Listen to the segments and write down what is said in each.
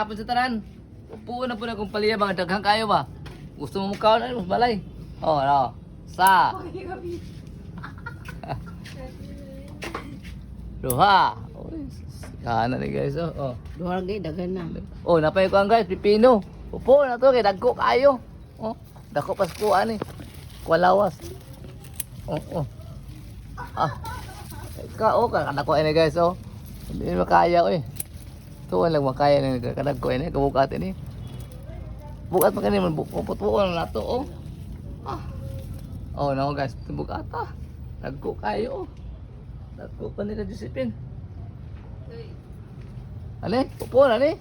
Hapon sa tanan. Upo na po na kung paliya mga daghang kayo ba? Gusto mo mukhaon ay mas balay. Oh, no. Sa. Duha. Oy, kana ni guys oh. Duha gay daghan na. Oh, napay ko ang guys, pipino. Upo na to kay dagko kayo. Oh, dako paskuan ni. Kualawas. Oh. Ah. Ka ko ini guys oh. Hindi makaya oy. Tuwan lang makaya ni kadagko ini kabukat ini. Bukat pa kanimo puput-puon na to oh. Ah. Oh, no guys, bukat ah. Dagko kayo oh. Dagko pa ni Josephine. Ani? Pupo na ni?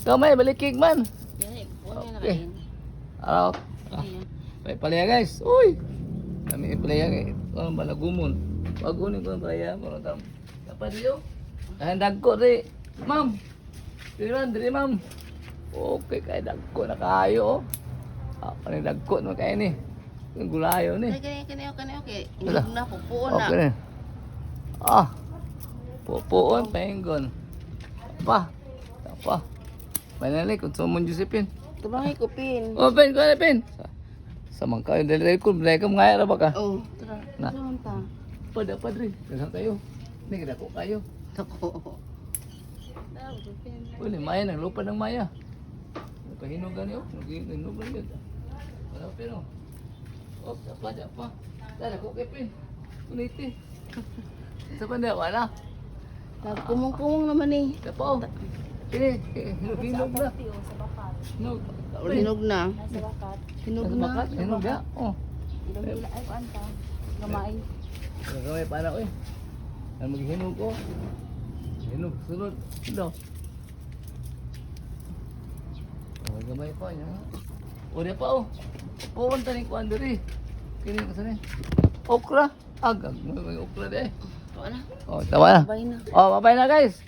Kamay balikig man. Dili po na Okay. kain. Araw. May palaya guys. Uy. Kami palaya guys. Ano ba nagumon? Pagunin ko ang palaya mo tam. Dapat diyo. Kahan dagko ri. Ma'am. Diri ma'am. Okay kay dagko na kayo. Ano dagko no kay ni. Ang gulayo ni. Kani okay. Inog na pupuon na. Okay. Ah. Pupuon pengon. Pa. Manali kung sumon Josephine. Tubangay ko pin. Oh, pen, ko na pen. Sa mga kayo, dali ko, dali ka mga ra ba ka? Oh, tara. Na. Saan ta? Padre. Daghang kayo. Ni kada ko kayo. Tako. Uli, Maya, naglupa ng Maya. Nagpahinugan niyo. Naghinugan yun. Wala pero. Oh, dapa. Dala ko kay pen. Kuniti. Sa panda, wala. Kumong-kumong naman eh. Dapa oh. Kini, hinog na. Hinog. Hinog na. Hinog na. Hinog na. Oh. Ay, kuan ta. Gamay. Gamay pa na ko eh. Ang maghihinog ko. Hinog, sunod. Ito. Oh, gamay pa niya. O, di pa oh. Pupunta ni Kuan diri. Kini ka saan eh. Okra. Agag. May okra di eh. Wala. Oh, tawa na. Bay na. Oh, babay na guys.